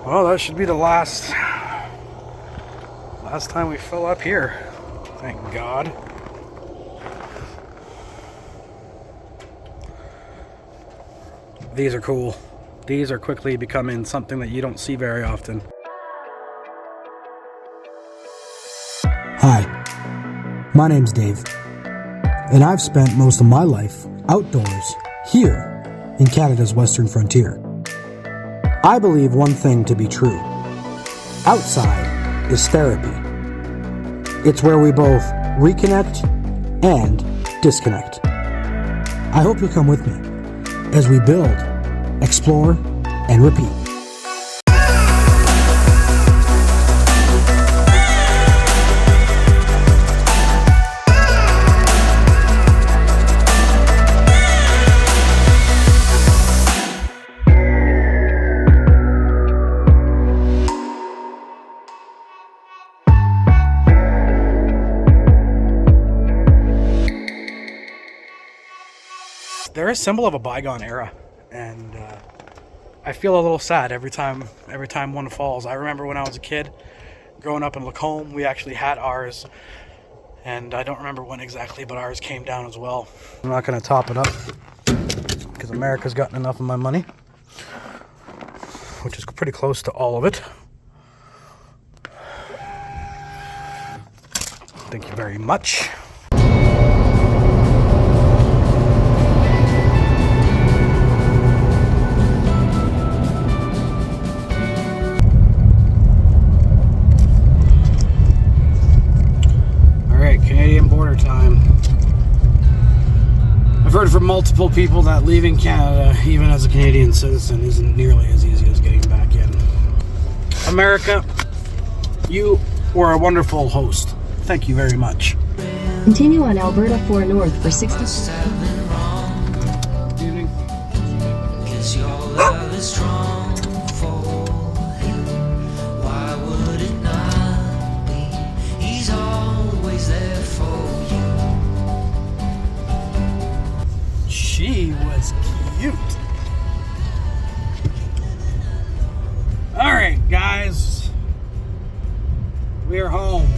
Well, that should be the last time we fill up here. Thank God. These are cool. These are quickly becoming something that you don't see very often. Hi, my name's Dave, and I've spent most of my life outdoors here in Canada's Western frontier. I believe one thing to be true. Outside is therapy. It's where we both reconnect and disconnect. I hope you'll come with me as we build, explore, and repeat. They're a symbol of a bygone era, and I feel a little sad every time one falls. I remember when I was a kid, growing up in Lacombe, we actually had ours, and I don't remember when exactly, but ours came down as well. I'm not going to top it up, because America's gotten enough of my money, which is pretty close to all of it. Thank you very much. Canadian border time. I've heard from multiple people that leaving Canada, even as a Canadian citizen, isn't nearly as easy as getting back in. America, you were a wonderful host. Thank you very much. Continue on Alberta 4 North for 60. She was cute. All right, guys, we are home.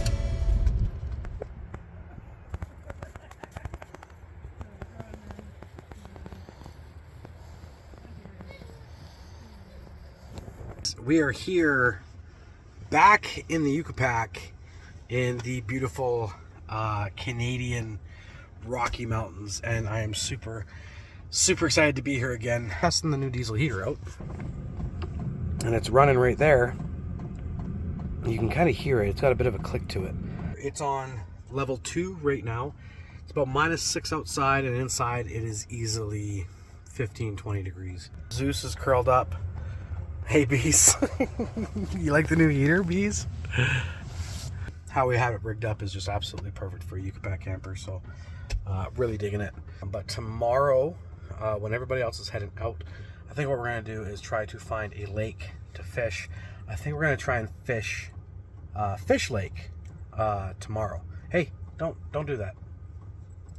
We are here back in the Yucca Pac in the beautiful Canadian Rocky Mountains, and I am super excited to be here again. Testing the new diesel heater out, and it's running right there. You can kind of hear it. It's got a bit of a click to it. It's on level 2 right now. It's about -6 outside, and inside it is easily 15-20 degrees. Zeus is curled up. Hey, Bees. You like the new heater, Bees? How we have it rigged up is just absolutely perfect for a Yucca Pac camper, so really digging it. But tomorrow, when everybody else is heading out, I think what we're going to do is try to find a lake to fish. I think we're going to try and fish Fish Lake tomorrow. Hey, don't do that.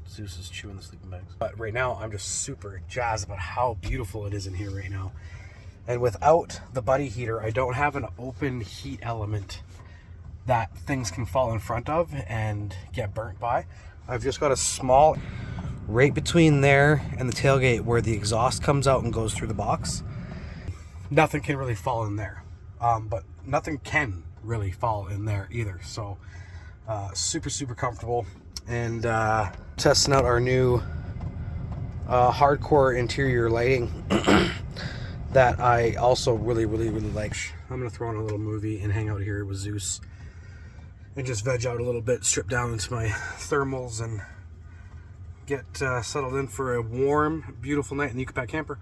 Zeus is chewing the sleeping bags. But right now, I'm just super jazzed about how beautiful it is in here right now. And without the buddy heater, I don't have an open heat element that things can fall in front of and get burnt by. I've just got a small right between there and the tailgate where the exhaust comes out and goes through the box. Nothing can really fall in there, but nothing can really fall in there either. So super comfortable, and testing out our new hardcore interior lighting that I also really like. I'm gonna throw on a little movie and hang out here with Zeus and just veg out a little bit, strip down into my thermals, and get settled in for a warm, beautiful night in the Yucca Pac camper.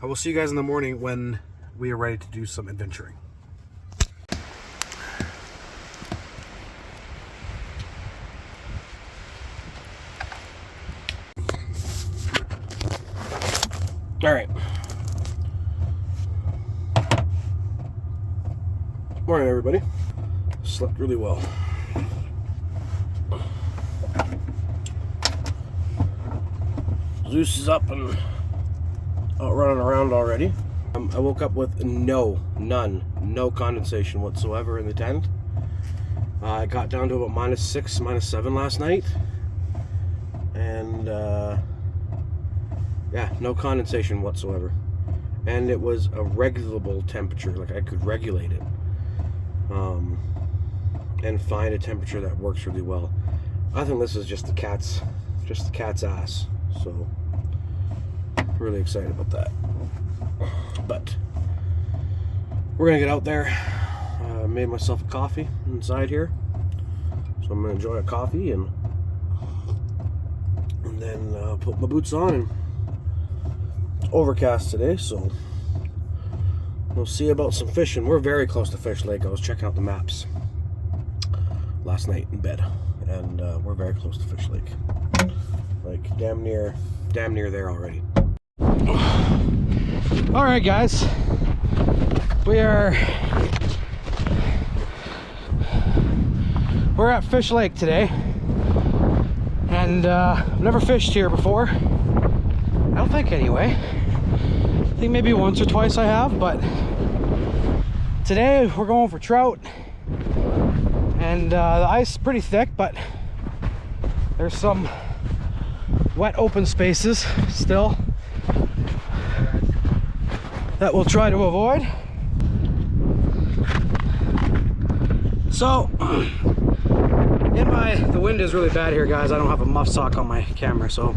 I will see you guys in the morning when we are ready to do some adventuring. All right. Morning, everybody. Slept really well. Zeus is up and out running around already. I woke up with no condensation whatsoever in the tent. I got down to about -6, -7 last night, and yeah, no condensation whatsoever. And it was a regulable temperature, like I could regulate it, and find a temperature that works really well. I think this is just the cat's ass. So really excited about that. But we're gonna get out there. Made myself a coffee inside here, so I'm gonna enjoy a coffee and then put my boots on. And it's overcast today, so we'll see about some fishing. We're very close to Fish Lake. I was checking out the maps last night in bed, and we're very close to Fish Lake, like damn near there already. All right, guys, we're at Fish Lake today, and I've never fished here before. I don't think, anyway. I think maybe once or twice I have, but today we're going for trout, and the ice is pretty thick, but there's some wet open spaces still that we'll try to avoid. So the wind is really bad here, guys. I don't have a muff sock on my camera, so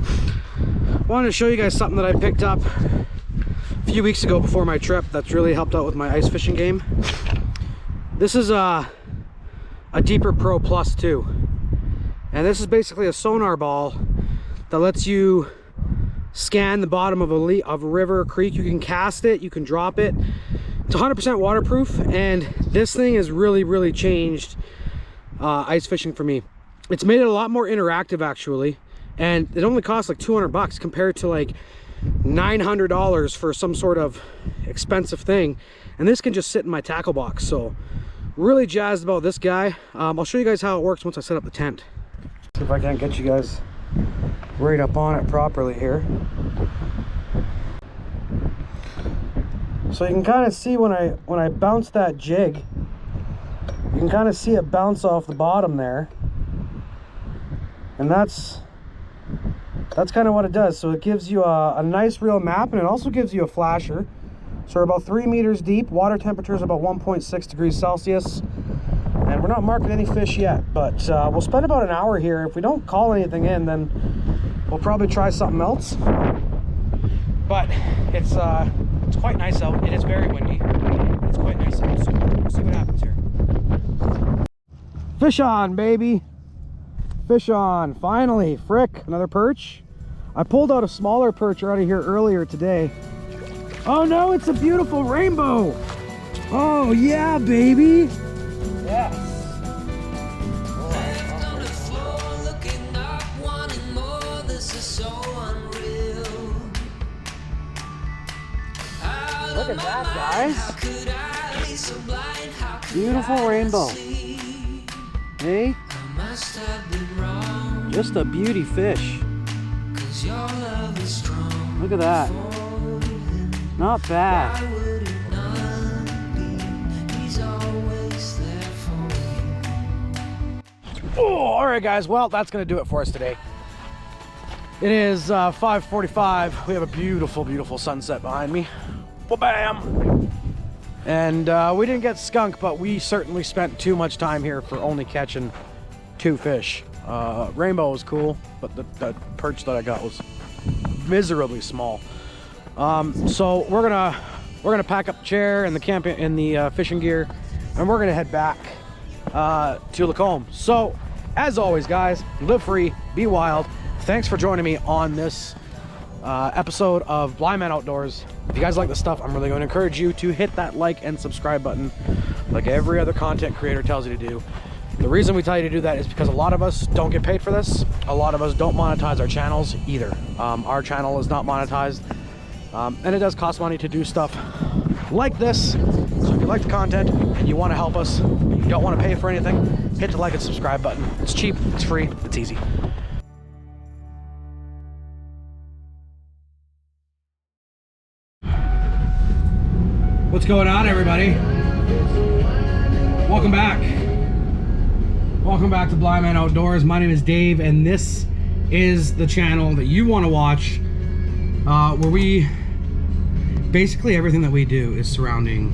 I wanted to show you guys something that I picked up a few weeks ago before my trip that's really helped out with my ice fishing game. This is a Deeper Pro Plus 2, and this is basically a sonar ball that lets you scan the bottom of a river or creek. You can cast it, you can drop it. It's 100% waterproof, and this thing has really changed ice fishing for me. It's made it a lot more interactive, actually, and it only costs like 200 bucks compared to like $900 for some sort of expensive thing. And this can just sit in my tackle box, so really jazzed about this guy. I'll show you guys how it works once I set up the tent. See if I can't get you guys right up on it properly here. So you can kind of see when I bounce that jig, you can kind of see it bounce off the bottom there, and that's kind of what it does. So it gives you a nice real map, and it also gives you a flasher. So we're about 3 meters deep. Water temperature is about 1.6 degrees Celsius, and we're not marking any fish yet, but we'll spend about an hour here. If we don't call anything in, then we'll probably try something else. But it's quite nice out. It is very windy. It's quite nice out, so we'll see what happens here. Fish on, baby. Fish on. Finally. Frick, another perch. I pulled out a smaller perch out of here earlier today. Oh no, it's a beautiful rainbow. Oh yeah, baby. Yes. Look at that, guys. Beautiful rainbow. Hey? Just a beauty fish. Look at that. Not bad. Oh, all right, guys. Well, that's going to do it for us today. It is 5:45. We have a beautiful sunset behind me. Bam! And we didn't get skunk, but we certainly spent too much time here for only catching 2 fish. Rainbow was cool, but the perch that I got was miserably small. So we're gonna pack up the chair and the camp and the fishing gear, and we're gonna head back to Lacombe. So as always, guys, live free, be wild. Thanks for joining me on this episode of Blindman Outdoors. If you guys like this stuff, I'm really going to encourage you to hit that like and subscribe button like every other content creator tells you to do. The reason we tell you to do that is because a lot of us don't get paid for this. A lot of us don't monetize our channels either. Our channel is not monetized, and it does cost money to do stuff like this. So if you like the content and you want to help us, but you don't want to pay for anything, hit the like and subscribe button. It's cheap, it's free, it's easy. What's going on, everybody? Welcome back. Welcome back to Blindman Outdoors. My name is Dave, and this is the channel that you want to watch, where we basically everything that we do is surrounding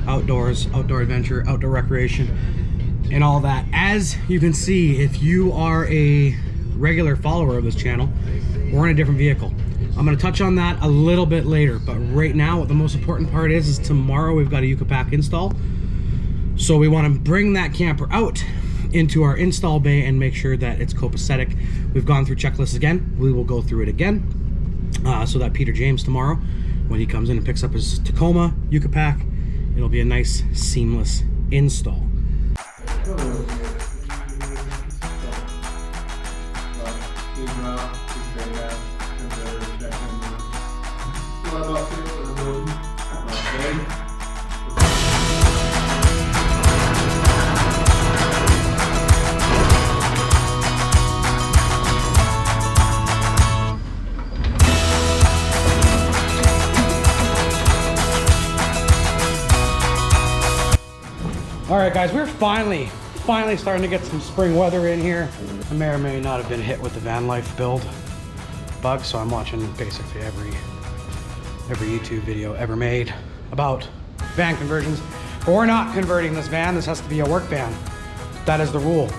outdoors, outdoor adventure, outdoor recreation, and all that. As you can see, if you are a regular follower of this channel, we're in a different vehicle. I'm going to touch on that a little bit later, but right now what the most important part is tomorrow we've got a Yucca Pac install. So we want to bring that camper out into our install bay and make sure that it's copacetic. We've gone through checklists again. We will go through it again, so that Peter James tomorrow, when he comes in and picks up his Tacoma Yucca Pac, it'll be a nice seamless install. All right, guys, we're finally starting to get some spring weather in here. I may or may not have been hit with the van life build bug, so I'm watching basically every YouTube video ever made about van conversions. But we're not converting this van. This has to be a work van. That is the rule.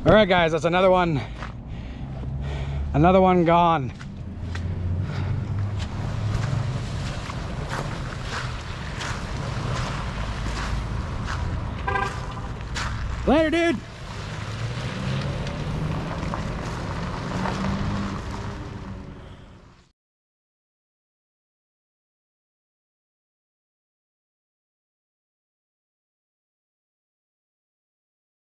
All right, guys, that's another one gone. Later, dude.